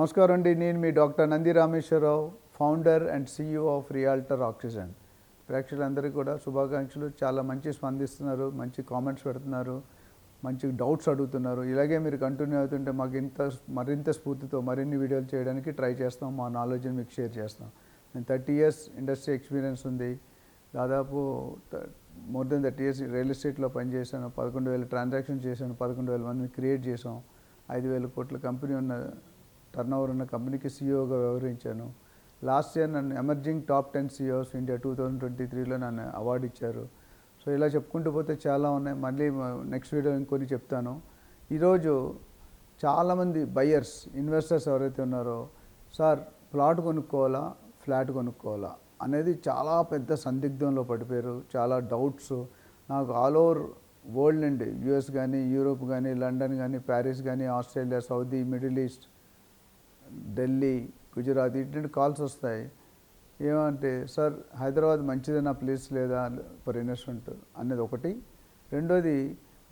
నమస్కారం అండి. నేను మీ doctor Nandi Rameswararao, founder and CEO of Realtor Oxygen. ప్రేక్షకులందరికీ కూడా శుభాకాంక్షలు. చాలా మంచి స్పందిస్తున్నారు, మంచి కామెంట్స్ పెడుతున్నారు, మంచి డౌట్స్ అడుగుతున్నారు. ఇలాగే మీరు కంటిన్యూ అవుతుంటే మాకు మరింత స్ఫూర్తితో మరిన్ని వీడియోలు చేయడానికి ట్రై చేస్తాం. మా నాలెడ్జ్ని మీకు షేర్ చేస్తాం. నేను 30 years ఇండస్ట్రీ ఎక్స్పీరియన్స్ ఉంది. దాదాపు మోర్ దెన్ 30 years రియల్ ఎస్టేట్లో పనిచేశాను. 11,000 ట్రాన్సాక్షన్ చేశాను, 11,000 మందిని క్రియేట్ చేసాం. 5,000 కోట్ల కంపెనీ ఉన్న టర్నోవర్ ఉన్న కంపెనీకి CEOగా వ్యవహరించాను. లాస్ట్ ఇయర్ నన్ను ఎమర్జింగ్ టాప్ 10 CEOs ఇండియా 2023లో నన్ను అవార్డు ఇచ్చారు. సో ఇలా చెప్పుకుంటూ పోతే చాలా ఉన్నాయి. మళ్ళీ నెక్స్ట్ వీడియో ఇంకొన్ని చెప్తాను. ఈరోజు చాలామంది బయ్యర్స్, ఇన్వెస్టర్స్ ఎవరైతే ఉన్నారో, సార్ ప్లాట్ కొనుక్కోవాలా, ఫ్లాట్ కొనుక్కోవాలా అనేది చాలా పెద్ద సందిగ్ధంలో పడిపోయారు. చాలా డౌట్స్ నాకు ఆల్ ఓవర్ వరల్డ్ నుండి, US కానీ, యూరోప్ కానీ, లండన్ కానీ, ప్యారిస్ కానీ, Australia, Saudi, middle east, Delhi, Gujarat ఇటువంటి కాల్స్ వస్తాయి. ఏమంటే సార్ హైదరాబాద్ మంచిదైన ప్లేస్ లేదా ఫర్ ఇన్వెస్ట్మెంట్ అనేది ఒకటి. రెండోది,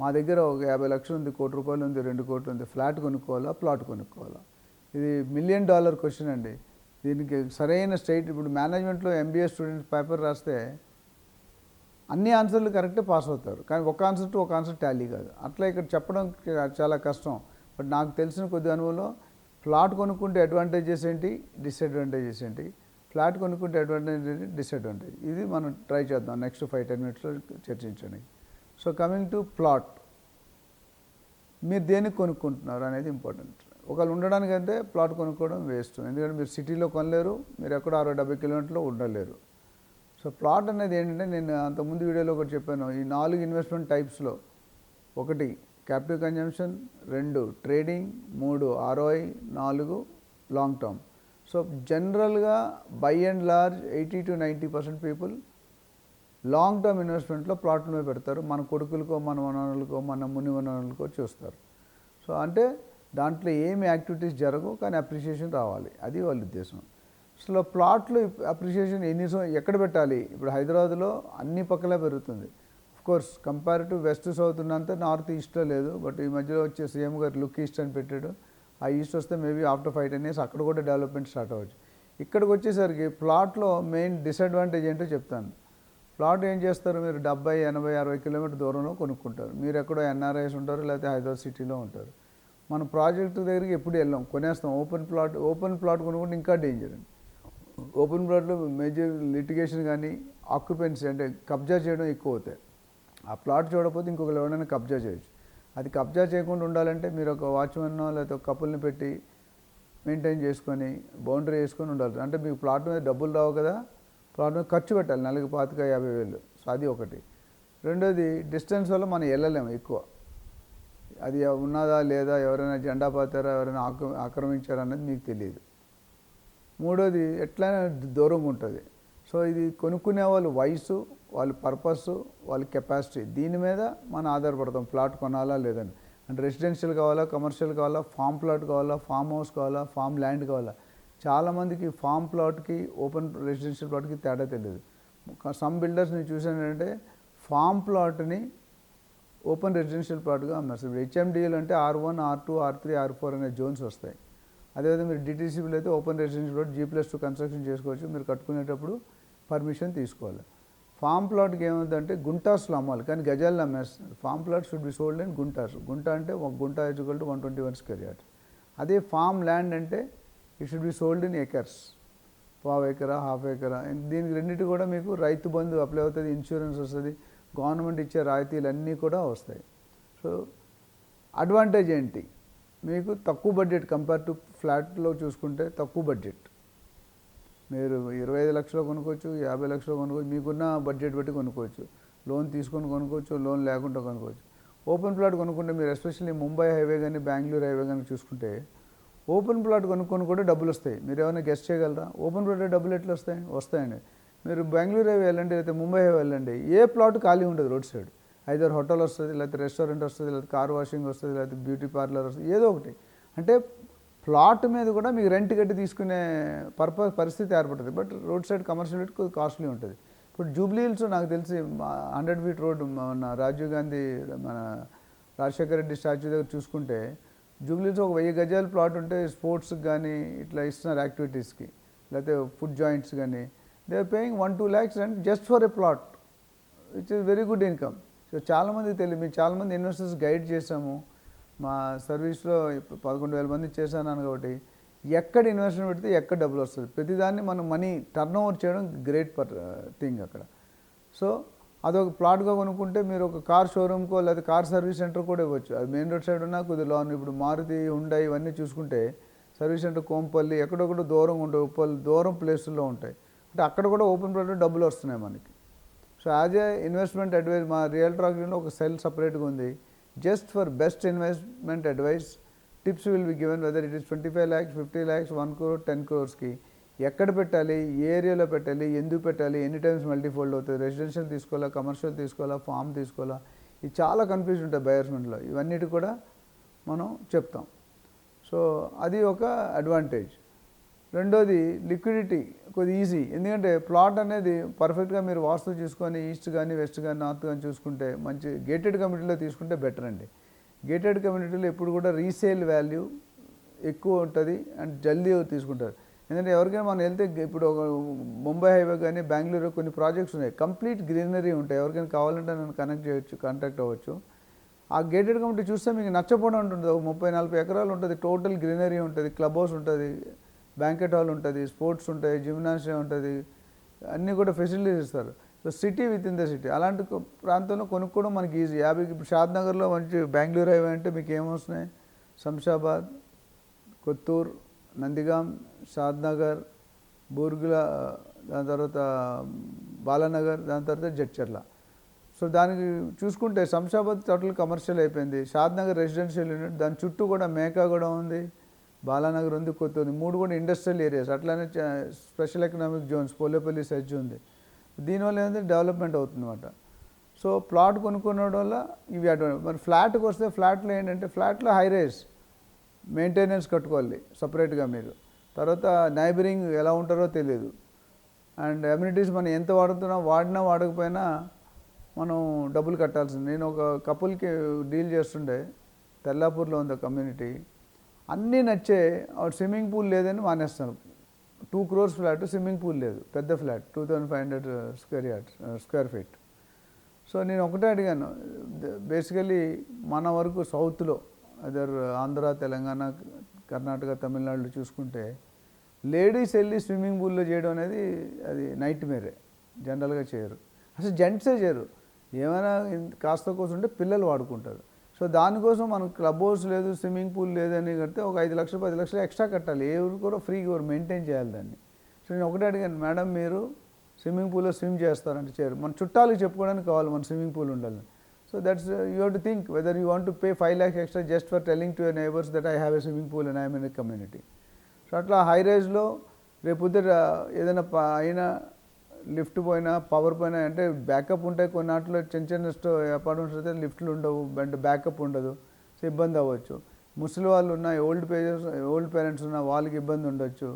మా దగ్గర ఒక 50 లక్షలు ఉంది, ₹1 కోటి ఉంది, 2 కోట్లు ఉంది, ఫ్లాట్ కొనుక్కోవాలా, ప్లాట్ కొనుక్కోవాలా? ఇది $1 million క్వశ్చన్ అండి. దీనికి సరైన ఇప్పుడు మేనేజ్మెంట్లో MBA స్టూడెంట్స్ పేపర్ రాస్తే అన్ని ఆన్సర్లు కరెక్టే పాస్ అవుతారు, కానీ ఒక ఆన్సర్ టు ఒక ఆన్సర్ టాలీ కాదు. అట్లా ఇక్కడ చెప్పడం చాలా కష్టం. బట్ నాకు తెలిసిన కొద్ది అనుభవంలో ప్లాట్ కొనుక్కుంటే అడ్వాంటేజెస్ ఏంటి, డిసడ్వాంటేజెస్ ఏంటి, ఫ్లాట్ కొనుక్కుంటే అడ్వాంటేజ్ ఏంటి, డిసడ్వాంటేజ్, ఇది మనం ట్రై చేద్దాం నెక్స్ట్ 5-10 minutesలో చర్చించండి. సో కమింగ్ టు ప్లాట్, మీరు దేనికి కొనుక్కుంటున్నారు అనేది ఇంపార్టెంట్. ఒకళ్ళు ఉండడానికంటే ప్లాట్ కొనుక్కోవడం వేస్ట్. ఎందుకంటే మీరు సిటీలో కొనలేరు, మీరు ఎక్కడో 60-70 కిలోమీటర్లో ఉండలేరు. సో ప్లాట్ అనేది ఏంటంటే, నేను అంతకుముందు వీడియోలో ఒకటి చెప్పాను, ఈ 4 ఇన్వెస్ట్మెంట్ టైప్స్లో, 1 capital consumption, 2 trading, 3 ROI, 4 long term. So జనరల్గా by and large 80-90% people long term ఇన్వెస్ట్మెంట్లో ప్లాట్ల మీద పెడతారు. మన కొడుకులకో, మన మనవనులకో, మన ముని మనవనులకో చూస్తారు. సో అంటే దాంట్లో ఏమి యాక్టివిటీస్ జరగవు, కానీ అప్రిషియేషన్ రావాలి, అది వాళ్ళ ఉద్దేశం. అసలు ప్లాట్లు అప్రిషియేషన్ ఎక్కడ పెట్టాలి? ఇప్పుడు హైదరాబాద్లో అన్ని పక్కలా పెరుగుతుంది. కోర్స్ కంపారిటివ్ వెస్ట్ సౌత్ ఉన్నంత నార్త్ ఈస్ట్లో లేదు. బట్ ఈ మధ్యలో వచ్చే సీఎం గారు లుక్ ఈస్ట్ అని పెట్టాడు. ఆ ఈస్ట్ వస్తే మేబీ ఆఫ్టర్ 5-10 years అక్కడ కూడా డెవలప్మెంట్ స్టార్ట్ అవ్వచ్చు. ఇక్కడికి వచ్చేసరికి ప్లాట్లో మెయిన్ డిసడ్వాంటేజ్ ఏంటో చెప్తాను. ప్లాట్ ఏం చేస్తారు, మీరు 70, 80, 60 కిలోమీటర్ దూరంలో కొనుక్కుంటారు. మీరు ఎక్కడో NRIs ఉంటారు, లేకపోతే హైదరాబాద్ సిటీలో ఉంటారు. మన ప్రాజెక్టు దగ్గరికి ఎప్పుడు వెళ్ళాం, కొనేస్తాం. ఓపెన్ ప్లాట్ కొనుక్కుంటే ఇంకా డేంజర్ అండి. ఓపెన్ ప్లాట్లో మేజర్ లిటిగేషన్ కానీ ఆక్యుపెన్సీ అంటే కబ్జా చేయడం ఎక్కువ అవుతాయి. ఆ ప్లాట్ చూడకపోతే ఇంకొకరు ఎవరైనా కబ్జా చేయొచ్చు. అది కబ్జా చేయకుండా ఉండాలంటే మీరు ఒక వాచ్మెన్నో లేకపోతే ఒక కపుల్ని పెట్టి మెయింటైన్ చేసుకొని బౌండరీ వేసుకొని ఉండాలి. అంటే మీకు ప్లాట్ మీద డబ్బులు రావు కదా, ప్లాట్ మీద ఖర్చు పెట్టాలి, నెలకి 25,000-50,000. సో అది ఒకటి. రెండోది, డిస్టెన్స్ వల్ల మనం వెళ్ళలేము ఎక్కువ. అది ఉన్నదా లేదా, ఎవరైనా జెండా పాతారా, ఎవరైనా ఆక్రమించారా అనేది మీకు తెలియదు. మూడోది, ఎట్లయినా దూరంగా ఉంటుంది. సో ఇది కొనుక్కునే వాళ్ళు వయసు, వాళ్ళ పర్పస్, వాళ్ళ కెపాసిటీ, దీని మీద మనం ఆధారపడతాం ప్లాట్ కొనాలా లేదని. అంటే రెసిడెన్షియల్ కావాలా, కమర్షియల్ కావాలా, ఫామ్ ప్లాట్ కావాలా, ఫామ్ హౌస్ కావాలా, ఫామ్ ల్యాండ్ కావాలా. చాలామందికి ఫామ్ ప్లాట్కి ఓపెన్ రెసిడెన్షియల్ ప్లాట్కి తేడా తెలియదు. సమ్ బిల్డర్స్ నేను చూసాను ఏంటంటే ఫామ్ ప్లాట్ని ఓపెన్ రెసిడెన్షియల్ ప్లాట్గా అమ్మారు. ఇప్పుడు HMDL అంటే R1, R2, R3, R4 అనే జోన్స్ వస్తాయి. అదేవిధంగా మీరు DTCBలో అయితే open residential plot G+2 construction చేసుకోవచ్చు. మీరు కట్టుకునేటప్పుడు పర్మిషన్ తీసుకోవాలి. ఫామ్ ప్లాట్కి ఏమవుతుందంటే గుంటాస్లో అమ్మాలి, కానీ గజాల్లో అమ్మేస్తున్నారు. Farm plot should be sold in guntas. గుంట అంటే ఒక గుంట = 121 square yards. అదే ఫామ్ ల్యాండ్ అంటే it should be sold in acres, ½ ఎకరా, ½ ఎకరా. దీనికి రెండింటి కూడా మీకు రైతు బంధు అప్లై అవుతుంది, ఇన్సూరెన్స్ వస్తుంది, గవర్నమెంట్ ఇచ్చే రాయితీలు అన్నీ కూడా వస్తాయి. సో అడ్వాంటేజ్ ఏంటి, మీకు తక్కువ బడ్జెట్ కంపేర్ టు ఫ్లాట్లో చూసుకుంటే తక్కువ బడ్జెట్. మీరు 25 లక్షలు కొనుక్కోవచ్చు, 50 లక్షలు కొనుక్కోవచ్చు, మీకున్న బడ్జెట్ బట్టి కొనుక్కోవచ్చు. లోన్ తీసుకొని కొనుక్కోవచ్చు, లోన్ లేకుండా కొనుక్కోవచ్చు. ఓపెన్ ప్లాట్ కొనుక్కుంటే మీరు ఎస్పెషల్లీ ముంబై హైవే కానీ బెంగళూరు హైవే కానీ చూసుకుంటే ఓపెన్ ప్లాట్ కొనుక్కొని కూడా డబ్బులు వస్తాయి. మీరు ఏమైనా గెస్ట్ చేయగలరా? ఓపెన్ ప్లాట్ డబ్బులు ఎట్లా వస్తాయి? వస్తాయండి. మీరు బెంగళూరు హైవే వెళ్ళండి, లేకపోతే ముంబై హైవే వెళ్ళండి, ఏ ప్లాట్ ఖాళీ ఉండదు రోడ్ సైడ్. ఐదర్ హోటల్ వస్తుంది, లేకపోతే రెస్టారెంట్ వస్తుంది, లేకపోతే కార్ వాషింగ్ వస్తుంది, లేకపోతే బ్యూటీ పార్లర్ వస్తుంది, ఏదో ఒకటి. అంటే ప్లాట్ మీద కూడా మీకు రెంట్ కట్టి తీసుకునే పరిస్థితి ఏర్పడుతుంది. But road side commercial rate కొద్దిగా కాస్ట్లీ ఉంటుంది. ఇప్పుడు జూబ్లీ హిల్స్ నాకు తెలిసి 100 feet రోడ్ మన రాజీవ్ గాంధీ, మన రాజశేఖర రెడ్డి స్టాచ్యూ దగ్గర చూసుకుంటే జూబ్లీస్ ఒక 1000 గజాల ప్లాట్ ఉంటే స్పోర్ట్స్కి కానీ ఇట్లా ఇస్తున్నారు యాక్టివిటీస్కి, లేకపోతే ఫుడ్ జాయింట్స్ కానీ, they are paying 1-2 lakhs rent just for a plot, which is very good income. So చాలామంది తెలియదు, మేము చాలామంది ఇన్వెస్టర్స్ గైడ్ చేసాము మా సర్వీస్లో. 11,000 మంది చేశాను కాబట్టి ఎక్కడ ఇన్వెస్ట్మెంట్ పెడితే ఎక్కడ డబ్బులు వస్తుంది, ప్రతిదాన్ని మనం మనీ టర్న్ ఓవర్ చేయడం గ్రేట్ థింగ్ అక్కడ. సో అదొక ప్లాట్గా కొనుక్కుంటే మీరు ఒక కార్ షోరూమ్కో లేదా కార్ సర్వీస్ సెంటర్ కూడా ఇవ్వచ్చు. అది మెయిన్ రోడ్ సైడ్ ఉన్నా కొద్దిగా లోన్. ఇప్పుడు మారుతి, హుండై ఇవన్నీ చూసుకుంటే సర్వీస్ సెంటర్ కోంపల్లి ఎక్కడొక్కడో దూరంగా ఉంటాయి, ఉప్పల్ దూరం ప్లేసుల్లో ఉంటాయి. అంటే అక్కడ కూడా ఓపెన్ ప్లాట్ డబ్బులు వస్తున్నాయి మనకి. So as a investment advice మా రియల్టర్ ఆక్సిజన్లో ఒక సెల్ సపరేట్గా ఉంది, just for best investment advice. Tips will be given whether it is 25 lakhs, 50 lakhs, 1 crore, 10 crores ఎక్కడ పెట్టాలి, ఏ ఏరియాలో పెట్టాలి, ఎందుకు పెట్టాలి, ఎన్ని టైమ్స్ మల్టీఫోల్డ్ అవుతుంది, రెసిడెన్షియల్ తీసుకోవాలా, కమర్షియల్ తీసుకోవాలా, ఫామ్ తీసుకోవాలా, ఇది చాలా కన్ఫ్యూజన్ ఉంటుంది బయర్స్ మైండ్లో. ఇవన్నిటి కూడా మనం చెప్తాం. సో అది ఒక అడ్వాంటేజ్. రెండోది లిక్విడిటీ కొద్ది ఈజీ, ఎందుకంటే ప్లాట్ అనేది పర్ఫెక్ట్గా మీరు వాస్తు చూసుకొని ఈస్ట్ కానీ వెస్ట్ కానీ నార్త్ కానీ చూసుకుంటే మంచి గేటెడ్ కమ్యూనిటీలో తీసుకుంటే బెటర్ అండి. గేటెడ్ కమ్యూనిటీలో ఎప్పుడు కూడా రీసేల్ వాల్యూ ఎక్కువ ఉంటుంది అండ్ జల్దీ తీసుకుంటారు. ఎందుకంటే ఎవరికైనా మనం వెళ్తే ఇప్పుడు ఒక ముంబై హైవే కానీ బెంగళూరు కొన్ని ప్రాజెక్ట్స్ ఉన్నాయి, కంప్లీట్ గ్రీనరీ ఉంటాయి. ఎవరికైనా కావాలంటే నన్ను కాంటాక్ట్ అవ్వచ్చు. ఆ గేటెడ్ కమ్యూనిటీ చూస్తే మీకు నచ్చపోవడం ఉంటుంది. ఒక 30-40 ఎకరాలు ఉంటుంది, టోటల్ గ్రీనరీ ఉంటుంది, క్లబ్ హౌస్ ఉంటుంది, బ్యాంకెట్ హాల్ ఉంటుంది, స్పోర్ట్స్ ఉంటాయి, జిమ్నాసియం ఉంటుంది, అన్నీ కూడా ఫెసిలిటీస్ ఇస్తారు. So city with in the city అలాంటి ప్రాంతంలో కొనుక్కోవడం మనకి ఈజీ. 50 ఇప్పుడు షాద్నగర్లో మంచి బెంగళూరు హైవే అంటే మీకు ఏమొస్తున్నాయి, శంషాబాద్, కొత్తూరు, నందిగాం, షాద్నగర్, బూర్గుల, దాని తర్వాత బాలానగర్, దాని తర్వాత జడ్చర్ల. సో దానికి చూసుకుంటే శంషాబాద్ టోటల్ కమర్షియల్ అయిపోయింది, షాద్నగర్ రెసిడెన్షియల్ యూనిట్, దాని చుట్టూ కూడా మేకా కూడా ఉంది, బాలానగర్ ఉంది, కొత్తూరు, 3 కూడా ఇండస్ట్రియల్ ఏరియాస్. అట్లానే special economic zones, Polepally SEZ ఉంది. దీనివల్ల ఏంటంటే డెవలప్మెంట్ అవుతుంది అన్నమాట. సో ప్లాట్ కొనుక్కోవడం వల్ల ఇవి అడ్వాంటేజ్. మరి ఫ్లాట్కి వస్తే ఫ్లాట్లో ఏంటంటే ఫ్లాట్లో హై రైజ్ మెయింటెనెన్స్ కట్టుకోవాలి సపరేట్గా మీరు. తర్వాత నైబరింగ్ ఎలా ఉంటారో తెలియదు. అండ్ అమ్యూనిటీస్ మనం ఎంత వాడుతున్నాం, వాడినా వాడకపోయినా మనం డబ్బులు కట్టాల్సింది. నేను ఒక కపుల్కి డీల్ చేస్తుండే, తెల్లాపూర్లో ఉంది కమ్యూనిటీ, అన్నీ నచ్చే ఆవిడ స్విమ్మింగ్ పూల్ లేదని మానేస్తాను. 2 crores ఫ్లాట్, స్విమ్మింగ్ పూల్ లేదు, పెద్ద ఫ్లాట్ 2500 స్క్వేర్ ఫీట్. సో నేను ఒకటే అడిగాను, బేసికలీ మన వరకు సౌత్లో అదర్ ఆంధ్ర, తెలంగాణ, కర్ణాటక, తమిళనాడులో చూసుకుంటే లేడీస్ వెళ్ళి స్విమ్మింగ్ పూల్లో చేయడం అనేది అది నైట్ మేరే, జనరల్గా చేయరు. అసలు జెంట్సే చేయరు. ఏమైనా కాస్త కోసం ఉంటే పిల్లలు వాడుకుంటారు. సో దానికోసం మనకు క్లబ్ హౌస్ లేదు, స్విమ్మింగ్ పూల్ లేదని కడితే ఒక 5 లక్షలు 10 లక్షలు ఎక్స్ట్రా కట్టాలి. ఎవరు కూడా ఫ్రీగా ఎవరు మెయింటైన్ చేయాలి దాన్ని. సో నేను ఒకటే అడిగాను, మేడం మీరు స్విమ్మింగ్ పూల్లో స్విమ్ చేస్తారంటే చేయరు. మన చుట్టాలకు చెప్పుకోవడానికి కావాలి మన స్విమ్మింగ్ పూల్ ఉండాలి. So that's you have to think whether you want to pay 5 lakhs extra just for telling to your neighbours that I have a swimming pool and I'm in a community. So అట్లా high రైజ్లో రేపు ఏదైనా అయినా lift పోయినా power పోయినా అంటే backup ఉంటాయి. కొన్నాటిలో చిన్న apartments అయితే లిఫ్ట్లు ఉండవు, అంటే బ్యాకప్ ఉండదు, సో ఇబ్బంది అవ్వచ్చు. ముసలి వాళ్ళు ఉన్న, ఓల్డ్ పేరెంట్స్ ఉన్న వాళ్ళకి ఇబ్బంది ఉండొచ్చు.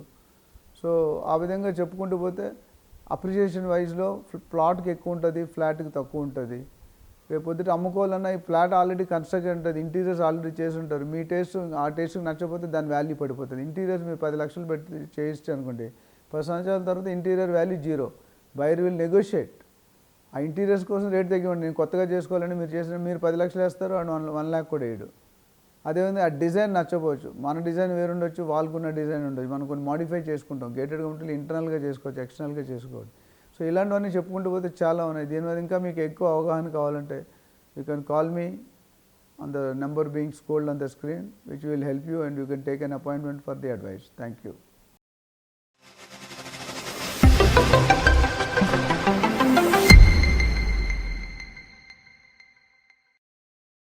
సో ఆ విధంగా చెప్పుకుంటూ పోతే అప్రిషియేషన్ వైజ్లో ప్లాట్కి ఎక్కువ ఉంటుంది, ఫ్లాట్కి తక్కువ ఉంటుంది. రేపు పొద్దుట అమ్ముకోవాలన్నా ఈ ఫ్లాట్ ఆల్రెడీ కన్స్ట్రక్షన్ ఉంటుంది, ఇంటీరియర్స్ ఆల్రెడీ చేసి ఉంటారు. మీ టేస్ట్ ఆ టేస్ట్కి నచ్చకపోతే దాని వాల్యూ పడిపోతుంది. ఇంటీరియర్స్ మీరు 10 లక్షలు పెట్టి చేయిస్తే అనుకోండి, 10 సంవత్సరాల తర్వాత interior value 0. Buyer will negotiate. ఆ ఇంటీరియర్స్ కోసం రేట్ తగ్గివ్వండి, నేను కొత్తగా చేసుకోవాలని మీరు 10 లక్షలు వేస్తారు, అండ్ 1 lakh కూడా వేయడు. అదేవిధంగా ఆ డిజైన్ నచ్చపోవచ్చు, మన డిజైన్ వేరు ఉండొచ్చు, వాళ్ళకున్న డిజైన్ ఉండొచ్చు, మనం కొన్ని మాడిఫై చేసుకుంటాం. గేటెడ్ కమ్యూనిటీలు ఇంటర్నల్గా చేసుకోవచ్చు, ఎక్స్టర్నల్గా చేసుకోవచ్చు. సో ఇలాంటివన్నీ చెప్పుకుంటూ పోతే చాలా ఉన్నాయి. దీని మీద ఇంకా మీకు ఎక్కువ అవగాహన కావాలంటే you can call me on the number being scrolled on the screen, which will help you and you can take an appointment for the advice. Thank you.